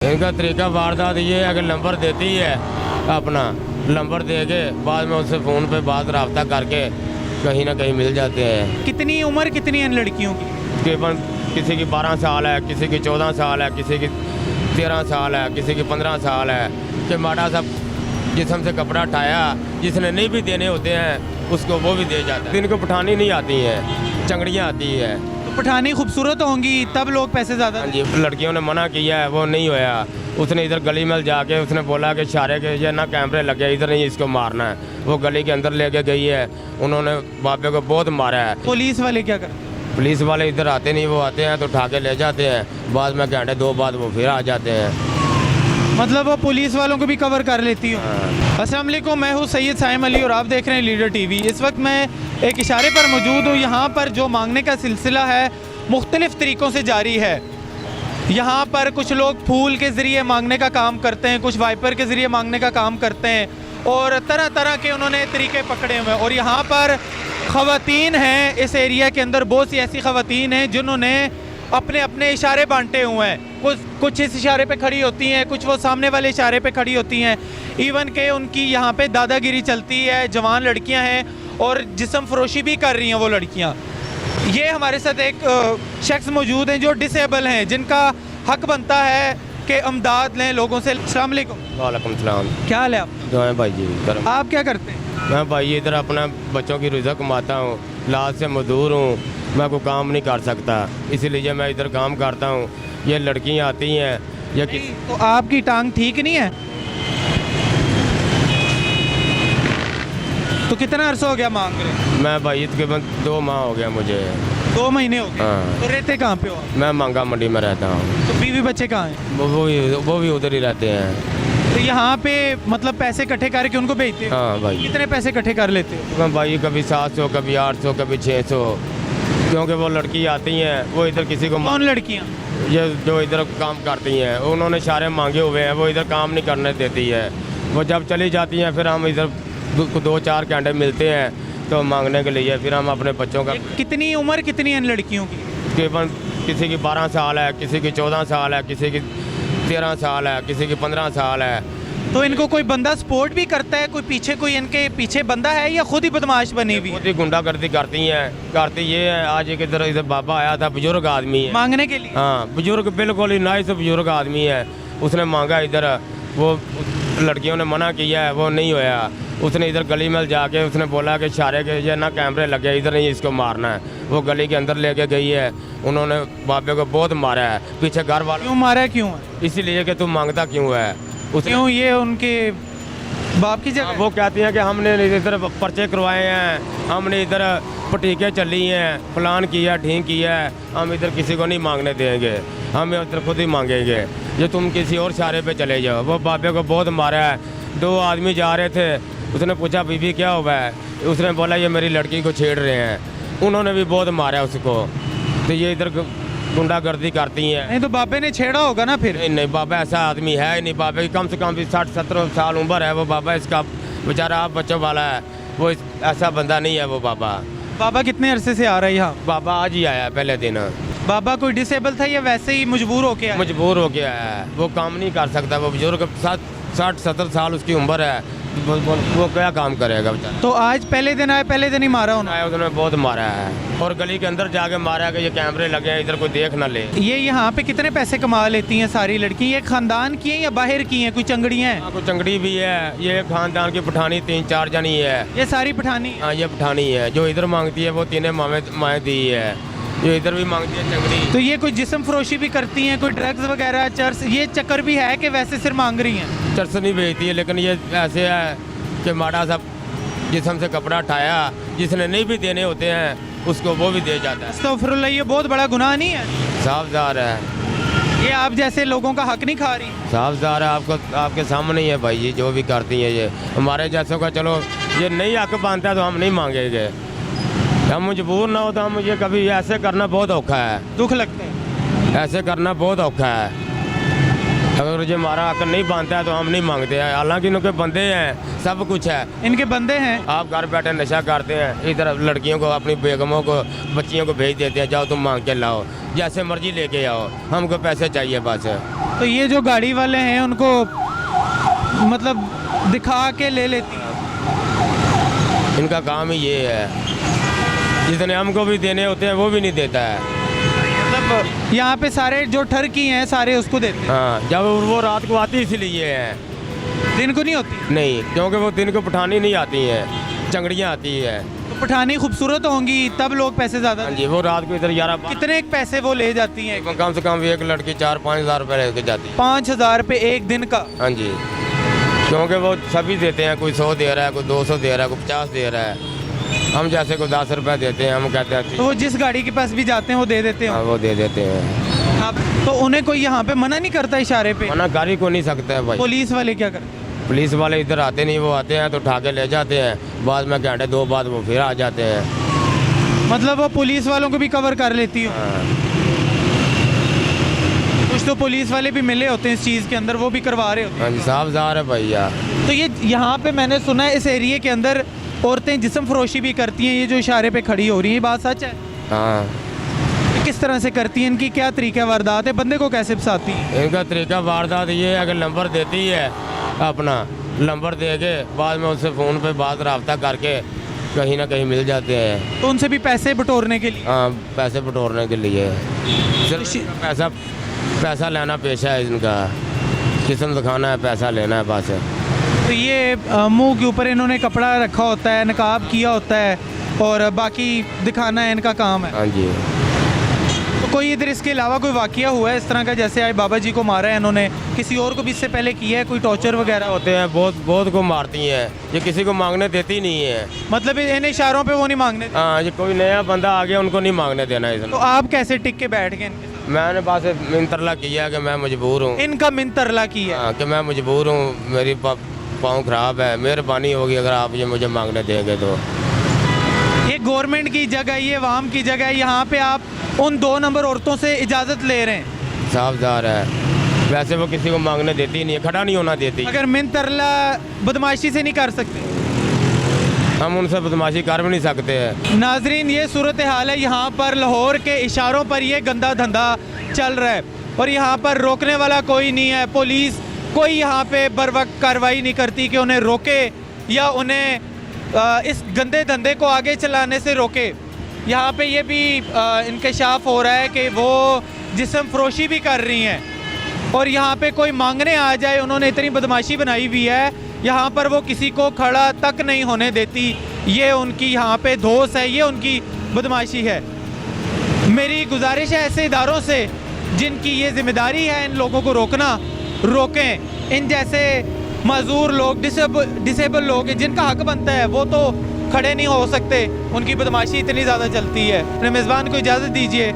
इनका तरीका वारदात ये है कि नंबर देती है, अपना नंबर दे के बाद में उससे फ़ोन पे बात रब्ता करके कहीं ना कहीं मिल जाते हैं। कितनी उम्र कितनी है इन लड़कियों की? तकरीबन किसी की 12 साल है, किसी की 14 साल है, किसी की 13 साल है, किसी की 15 साल है। कि माड़ा सा जिस्म से कपड़ा उठाया, जिसने नहीं भी देने होते हैं उसको वो भी दे जाता है। इनको पठानी नहीं आती हैं, चंगड़ियाँ आती है। तो पठानी खूबसूरत होंगी तब लोग पैसे ज़्यादा। हाँ जी, लड़कियों ने मना किया है, वो नहीं होया। उसने इधर गली में जाके उसने बोला कि इशारे के ये ना कैमरे लगे, इधर नहीं इसको मारना है। वो गली के अंदर लेके गई है, उन्होंने बाबे को बहुत मारा है। पुलिस वाले क्या करते हैं? पुलिस वाले इधर आते नहीं, वो आते हैं तो उठा के ले जाते हैं, बाद में घंटे 2 बाद वो फिर आ जाते हैं। मतलब वो पुलिस वालों को भी कवर कर लेती हूँ। हाँ। अस्सलाम वालेकुम, मैं हूँ सैयद साइम अली और आप देख रहे हैं लीडर टीवी। इस वक्त मैं एक इशारे पर मौजूद हूँ। यहाँ पर जो मांगने का सिलसिला है मुख्तलिफ़ तरीक़ों से जारी है। यहाँ पर कुछ लोग फूल के ज़रिए मांगने का काम करते हैं, कुछ वाइपर के ज़रिए मांगने का काम करते हैं और तरह तरह के उन्होंने तरीके पकड़े हुए हैं। और यहाँ पर ख़वातीन हैं, इस एरिया के अंदर बहुत सी ऐसी ख़वातीन हैं जिन्होंने अपने अपने इशारे बांटे हुए हैं। कुछ इस इशारे पे खड़ी होती हैं, कुछ वो सामने वाले इशारे पे खड़ी होती हैं। इवन के उनकी यहाँ पे दादागिरी चलती है। जवान लड़कियाँ हैं और जिस्म फरोशी भी कर रही हैं वो लड़कियाँ। ये हमारे साथ एक शख्स मौजूद हैं जो डिसेबल हैं, जिनका हक बनता है कि अमदाद लें लोगों से। अस्सलाम वालेकुम। वालेकुम सलाम। क्या हाल है आप? जो है भाई जी करम। आप क्या करते हैं? मैं भाई इधर अपना बच्चों की रिज़्क़ कमाता हूँ, लाज से मजदूर हूँ, मैं कोई काम नहीं कर सकता, इसीलिए मैं इधर काम करता हूँ। ये लड़कियाँ आती हैं या तो आपकी टांग ठीक नहीं है? तो कितना अरसा हो गया मांग रहे? मैं भाई तकरीबन 2 माह हो गया मुझे। 2 महीने हो गए। हाँ। तो रहते कहाँ पे हो आप? मैं मांगा मंडी में रहता हूँ। तो बीवी बच्चे कहाँ हैं? वो भी उधर ही रहते हैं। तो यहाँ पे मतलब पैसे इकट्ठे करके उनको भेजते हो? हाँ भाई। कितने पैसे इकट्ठे कर लेते हो? मैं भाई कभी 700, कभी 800, कभी 600, क्योंकि वो लड़की आती हैं, वो इधर किसी को कौन लड़कियाँ? ये जो इधर काम करती हैं, उन्होंने इशारे मांगे हुए हैं, वो इधर काम नहीं करने देती है। वो जब चली जाती हैं फिर हम इधर 2-4 घंटे मिलते हैं तो मांगने के लिए, फिर हम अपने बच्चों का। कितनी उम्र कितनी है इन लड़कियों की? तकरीबन किसी की 12 साल है, किसी की 14 साल है, किसी की 13 साल है, किसी की 15 साल है। तो इनको कोई बंदा सपोर्ट भी करता है? कोई पीछे कोई इनके पीछे बंदा है या खुद ही बदमाश बनी हुई बहुत है? ही गुंडागर्दी करती ये है। आज एक इधर बाबा आया था, बुजुर्ग आदमी है, मांगने के लिए? हाँ बुजुर्ग, बिल्कुल ही नाइस बुजुर्ग आदमी है। उसने मांगा इधर, वो लड़कियों ने मना किया है, वो नहीं होया। उसने इधर गली में जाके उसने बोला कि इशारे के ये ना कैमरे लगे, इधर नहीं इसको मारना है। वो गली के अंदर लेके गई है, उन्होंने बाबे को बहुत मारा है। पीछे घर वाले क्यों मारा है? क्यों है? इसीलिए कि तुम मांगता क्यों है। क्यों? ये उनके बाप की जगह? वो कहती हैं कि हमने इधर पर्चे करवाए हैं, हमने इधर पटीके चली हैं, प्लान किया, ढींग किया है, हम इधर किसी को नहीं मांगने देंगे, हम इधर खुद ही मांगेंगे। ये तुम किसी और इशारे पे चले जाओ। वो बाबे को बहुत मारा है। 2 आदमी जा रहे थे, उसने पूछा बीबी क्या हुआ है, उसने बोला ये मेरी लड़की को छेड़ रहे हैं। उन्होंने भी बहुत मारा उसको। तो ये इधर गुंडागर्दी करती हैं। नहीं तो बाबे ने छेड़ा होगा ना फिर? नहीं, बाबा ऐसा आदमी है ही नहीं। बाबे की कम से कम भी 60-70 साल उम्र है। वो बाबा इसका बेचारा आप बच्चों वाला है, वो ऐसा बंदा नहीं है वो बाबा। बाबा कितने अरसे से आ रहा है यहाँ? बाबा आज ही आया, पहले दिन। बाबा कोई डिसेबल था या वैसे ही मजबूर होके आया? मजबूर हो गया है, वो काम नहीं कर सकता। वो बुजुर्ग 60-70 साल उसकी उम्र है, वो क्या काम करेगा बेचारा। तो आज पहले दिन आया, पहले दिन ही मारा उन्होंने? उसने बहुत मारा है और गली के अंदर जाके मारा है कि ये कैमरे लगे हैं, इधर कोई देख ना ले। ये यहाँ पे कितने पैसे कमा लेती हैं सारी लड़की? ये खानदान की हैं या बाहर की हैं? कोई चंगड़ियाँ हैं? कोई चंगड़ी भी है। ये खानदान की पठानी 3-4 जनी है। ये सारी पठानी? हाँ ये पठानी है। जो इधर मांगती है वो 3 माएँ दी है, जो इधर भी मांगती है चंगड़ी। तो ये कोई जिस्म फरोशी भी करती हैं, कोई ड्रग्स वगैरह, चर्स, ये चक्कर भी है कि वैसे सिर्फ मांग रही हैं? चर्स नहीं बेचती है, लेकिन ये ऐसे है कि माड़ा सा जिस्म से कपड़ा उठाया, जिसने नहीं भी देने होते हैं उसको वो भी दे जाता है। अस्तगफिरुल्लाह, ये बहुत बड़ा गुनाह नहीं है? साफ ज़ाहिर है, ये आप जैसे लोगों का हक नहीं खा रही? साफ ज़ाहिर है, आपके सामने ही है भाई। ये जो भी करती हैं ये हमारे जैसों का, चलो ये नहीं हक बांधता तो हम नहीं मांगेंगे। हम मजबूर ना हो तो हम ये कभी ऐसे करना बहुत औखा है। दुख लगता है? ऐसे करना बहुत औखा है। अगर जो हमारा हक नहीं बनता है तो हम नहीं मांगते हैं। हालांकि इनके बंदे हैं, सब कुछ है। इनके बंदे हैं। आप घर बैठे नशा करते हैं, इधर लड़कियों को, अपनी बेगमों को, बच्चियों को भेज देते हैं, जाओ तुम मांग के लाओ, जैसे मर्जी लेके आओ, हमको पैसे चाहिए बस। तो ये जो गाड़ी वाले हैं उनको मतलब दिखा के ले लेती हैं। इनका काम ही ये है, जितने हमको भी देने होते हैं वो भी नहीं देता है। मतलब यहाँ पे सारे जो ठरकी हैं सारे उसको देते हैं। हाँ, जब वो रात को आती इसलिए है, दिन को नहीं होती। नहीं, क्योंकि वो दिन को पठानी नहीं आती हैं, चंगड़ियाँ आती है। तो पठानी खूबसूरत होंगी तब लोग पैसे ज़्यादा। हाँ जी, वो रात को इधर 11 कितने पैसे वो ले जाती हैं? कम से कम एक लड़की 4-5 हज़ार रुपये लेके जाती है। 5,000 रुपये एक दिन का? हाँ जी, क्योंकि वो सभी देते हैं, कोई 100 दे रहा है, कोई 200 दे रहा है, कोई 50 दे रहा है। हम जैसे को 10 रुपये देते हैं, हम कहते हैं तो वो जिस गाड़ी के पास भी जाते हैं वो दे देते हैं। हाँ, वो दे देते हैं। आप तो उन्हें कोई यहाँ पे मना नहीं करता इशारे पे? मना गाड़ी को नहीं सकता है भाई। पुलिस वाले क्या करते हैं? पुलिस वाले इधर आते नहीं, वो आते हैं तो उठा के ले जाते हैं, बाद में घंटे 2 बाद वो फिर आ जाते हैं। मतलब वो पुलिस वालों को भी कवर कर लेती हो? हाँ। कुछ तो पुलिस वाले भी मिले होते हैं इस चीज़ के अंदर, वो भी करवा रहे होते हाँ जी, साफ ज़ाहिर है भैया। तो ये यहाँ पे मैंने सुना है इस एरिया के अंदर औरतें जिस्म फरोशी भी करती हैं, ये जो इशारे पे खड़ी हो रही है, ये बात सच है? हाँ, ये किस तरह से करती हैं? इनकी क्या तरीका वारदात है? बंदे को कैसे फंसाती हैं? इनका तरीका वारदात ये है, अगर नंबर देती है अपना, नंबर दे के बाद में उससे फ़ोन पे बात रब्ता करके कहीं ना कहीं मिल जाते हैं। तो उनसे भी पैसे बटोरने के लिए? हाँ, पैसे बटोरने के लिए। सिर्फ पैसा लेना पेशा है इनका, किस्म दिखाना है, पैसा लेना है बस। तो ये मुंह के ऊपर इन्होंने कपड़ा रखा होता है, नकाब किया होता है और बाकी दिखाना है इनका काम है। हाँ जी। तो कोई इधर इसके अलावा कोई वाकया हुआ है इस तरह का, जैसे आज बाबा जी को मारा है इन्होंने, किसी और को भी इससे पहले किया है, कोई टॉर्चर वगैरह? होते हैं, बहुत को मारती हैं, ये किसी को मांगने देती नहीं है। मतलब इन इशारों पे वो नहीं मांगने देते? हाँ, ये कोई नया बंदा आ गया, उनको नहीं मांगने देना इसने। तो आप कैसे टिक के बैठ गए इनके साथ? मैंने बस मिंतरला किया कि मैं मजबूर हूँ। इनका मिंतरला किया? हाँ, कि मैं मजबूर हूँ, मेरी पाँव खराब है, मेहरबानी होगी अगर आप ये मुझे मांगने देंगे तो। ये गवर्नमेंट की जगह, ये वाम की जगह है, यहाँ पे आप उन 2 नंबर औरतों से इजाज़त ले रहे हैं? साफ ज़ाहिर है, वैसे वो किसी को मांगने देती नहीं है, खड़ा नहीं होना देती। अगर मिंतरला बदमाशी से नहीं कर सकते? हम उनसे बदमाशी कर भी नहीं सकते हैं। नाजरीन, ये सूरत हाल है यहाँ पर। लाहौर के इशारों पर ये गंदा धंधा चल रहा है और यहाँ पर रोकने वाला कोई नहीं है। पुलिस कोई यहाँ पे बर वक्त कार्रवाई नहीं करती कि उन्हें रोके या उन्हें इस गंदे धंधे को आगे चलाने से रोके। यहाँ पे ये भी इंकशाफ हो रहा है कि वो जिस्म फरोशी भी कर रही हैं और यहाँ पे कोई मांगने आ जाए, उन्होंने इतनी बदमाशी बनाई हुई है, यहाँ पर वो किसी को खड़ा तक नहीं होने देती। ये उनकी यहाँ पे धोस है, ये उनकी बदमाशी है। मेरी गुजारिश है ऐसे इदारों से जिनकी ये जिम्मेदारी है इन लोगों को रोकना, रोकें। इन जैसे मजदूर लोग, डिसेबल लोग जिनका हक बनता है वो तो खड़े नहीं हो सकते, उनकी बदमाशी इतनी ज़्यादा चलती है। अपने मेज़बान को इजाज़त दीजिए।